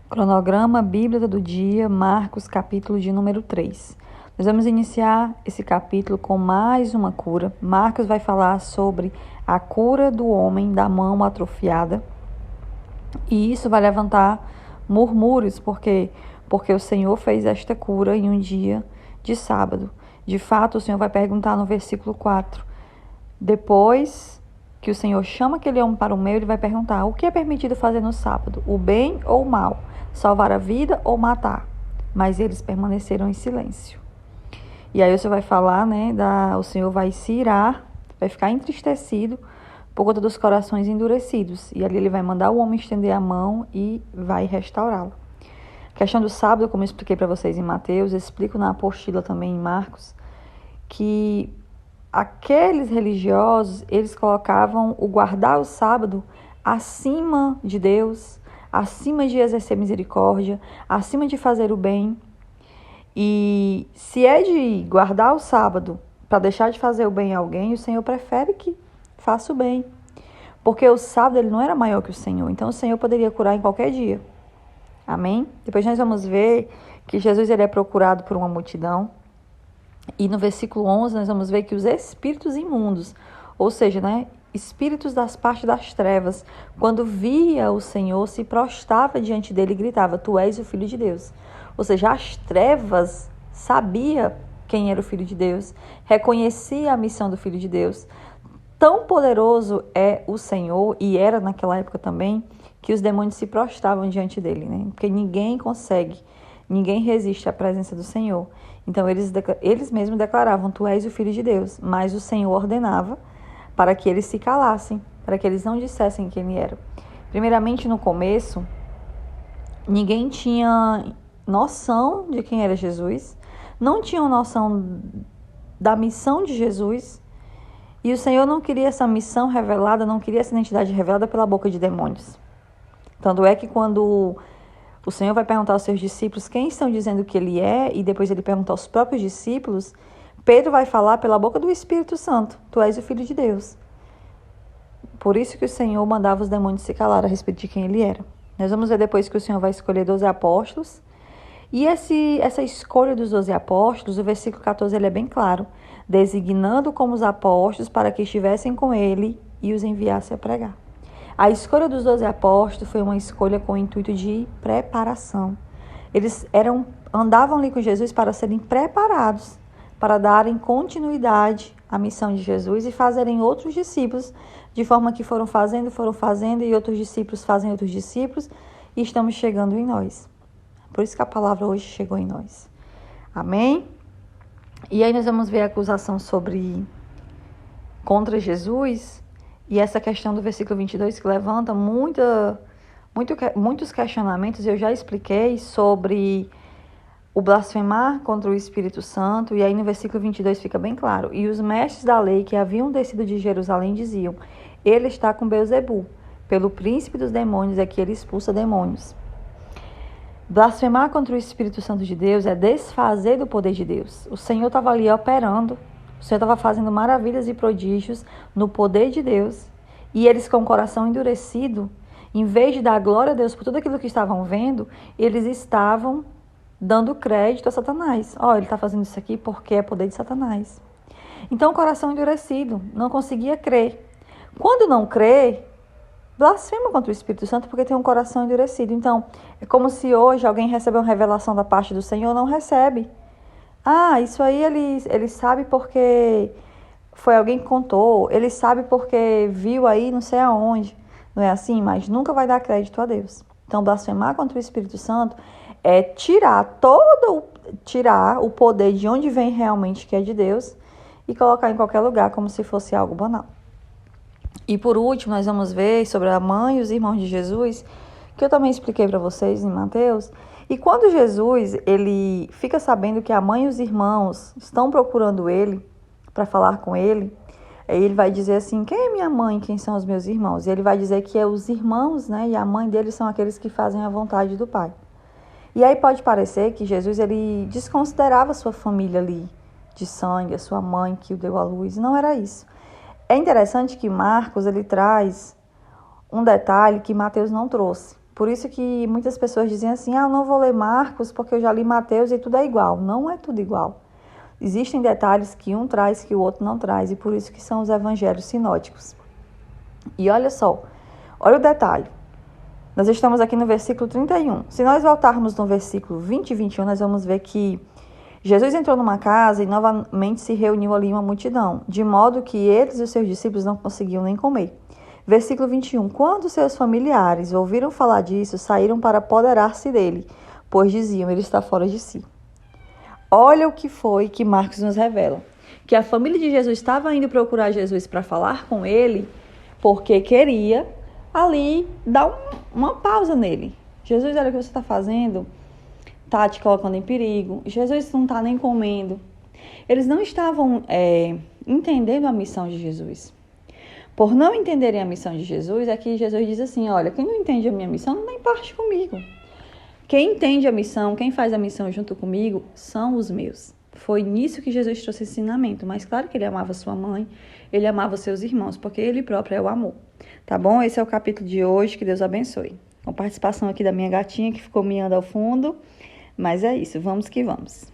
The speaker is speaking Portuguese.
Cronograma Bíblia do dia, Marcos, capítulo de número 3. Nós vamos iniciar esse capítulo com mais uma cura. Marcos vai falar sobre a cura do homem da mão atrofiada. E isso vai levantar murmúrios, porque o Senhor fez esta cura em um dia de sábado. De fato, o Senhor vai perguntar no versículo 4. Depois que o Senhor chama aquele homem para o meio, ele vai perguntar: o que é permitido fazer no sábado? O bem ou o mal? Salvar a vida ou matar? Mas eles permaneceram em silêncio. E aí você vai falar, o Senhor vai se irar, vai ficar entristecido por conta dos corações endurecidos. E ali ele vai mandar o homem estender a mão e vai restaurá-lo. A questão do sábado, como eu expliquei para vocês em Mateus, eu explico na apostila também em Marcos, que aqueles religiosos, eles colocavam o guardar o sábado acima de Deus, acima de exercer misericórdia, acima de fazer o bem. E se é de guardar o sábado para deixar de fazer o bem a alguém, o Senhor prefere que faça o bem. Porque o sábado ele não era maior que o Senhor, então o Senhor poderia curar em qualquer dia. Amém? Depois nós vamos ver que Jesus ele é procurado por uma multidão. E no versículo 11 nós vamos ver que os espíritos imundos, ou seja, espíritos das partes das trevas, quando via o Senhor, se prostrava diante dele e gritava: Tu és o Filho de Deus. Ou seja, as trevas sabia quem era o Filho de Deus, reconhecia a missão do Filho de Deus. Tão poderoso é o Senhor, e era naquela época também, que os demônios se prostravam diante dele, Porque ninguém resiste à presença do Senhor. Então, eles mesmos declaravam: Tu és o Filho de Deus. Mas o Senhor ordenava para que eles se calassem, para que eles não dissessem quem ele era. Primeiramente, no começo, ninguém tinha noção de quem era Jesus, não tinham noção da missão de Jesus, e o Senhor não queria essa missão revelada, não queria essa identidade revelada pela boca de demônios. Tanto é que quando o Senhor vai perguntar aos seus discípulos quem estão dizendo que ele é, e depois ele pergunta aos próprios discípulos, Pedro vai falar pela boca do Espírito Santo: Tu és o Filho de Deus. Por isso que o Senhor mandava os demônios se calar a respeito de quem ele era. Nós vamos ver depois que o Senhor vai escolher 12 apóstolos. E essa escolha dos 12 apóstolos, o versículo 14 ele é bem claro: designando como os apóstolos para que estivessem com ele e os enviasse a pregar. A escolha dos 12 apóstolos foi uma escolha com o intuito de preparação. Eles andavam ali com Jesus para serem preparados, para darem continuidade à missão de Jesus e fazerem outros discípulos, de forma que foram fazendo, e outros discípulos fazem outros discípulos, e estamos chegando em nós. Por isso que a palavra hoje chegou em nós. Amém? E aí nós vamos ver a acusação contra Jesus, e essa questão do versículo 22 que levanta muitos questionamentos. Eu já expliquei sobre o blasfemar contra o Espírito Santo, e aí no versículo 22 fica bem claro: e os mestres da lei que haviam descido de Jerusalém diziam: Ele está com Beelzebu, pelo príncipe dos demônios é que ele expulsa demônios. Blasfemar contra o Espírito Santo de Deus é desfazer do poder de Deus. O Senhor estava ali operando, o Senhor estava fazendo maravilhas e prodígios no poder de Deus, e eles com o coração endurecido, em vez de dar glória a Deus por tudo aquilo que estavam vendo, eles estavam dando crédito a Satanás. Ele está fazendo isso aqui porque é poder de Satanás. Então o coração endurecido, não conseguia crer. Quando não crê, blasfema contra o Espírito Santo porque tem um coração endurecido. Então, é como se hoje alguém recebeu uma revelação da parte do Senhor, não recebe. Isso aí ele sabe porque foi alguém que contou, ele sabe porque viu aí não sei aonde. Não é assim? Mas nunca vai dar crédito a Deus. Então, blasfemar contra o Espírito Santo é tirar o poder de onde vem realmente, que é de Deus, e colocar em qualquer lugar como se fosse algo banal. E por último, nós vamos ver sobre a mãe e os irmãos de Jesus, que eu também expliquei para vocês em Mateus. E quando Jesus ele fica sabendo que a mãe e os irmãos estão procurando ele para falar com ele, aí ele vai dizer assim: quem é minha mãe, quem são os meus irmãos? E ele vai dizer que os irmãos, e a mãe deles são aqueles que fazem a vontade do Pai. E aí pode parecer que Jesus ele desconsiderava a sua família ali de sangue, a sua mãe que o deu à luz. Não era isso. É interessante que Marcos ele traz um detalhe que Mateus não trouxe. Por isso que muitas pessoas dizem assim, eu não vou ler Marcos porque eu já li Mateus e tudo é igual. Não é tudo igual. Existem detalhes que um traz que o outro não traz, e por isso que são os evangelhos sinóticos. E olha só, olha o detalhe. Nós estamos aqui no versículo 31. Se nós voltarmos no versículo 20 e 21, nós vamos ver que Jesus entrou numa casa e novamente se reuniu ali uma multidão, de modo que eles e os seus discípulos não conseguiam nem comer. Versículo 21. Quando seus familiares ouviram falar disso, saíram para apoderar-se dele, pois diziam, ele está fora de si. Olha o que foi que Marcos nos revela. Que a família de Jesus estava indo procurar Jesus para falar com ele, porque queria ali dar uma pausa nele. Jesus, olha o que você está fazendo, está te colocando em perigo. Jesus não está nem comendo. Eles não estavam entendendo a missão de Jesus. Por não entenderem a missão de Jesus, é que Jesus diz assim, olha, quem não entende a minha missão não tem parte comigo. Quem entende a missão, quem faz a missão junto comigo, são os meus. Foi nisso que Jesus trouxe esse ensinamento. Mas claro que ele amava sua mãe, ele amava seus irmãos, porque ele próprio é o amor. Tá bom? Esse é o capítulo de hoje, que Deus abençoe. Com participação aqui da minha gatinha, que ficou miando ao fundo. Mas é isso, vamos que vamos.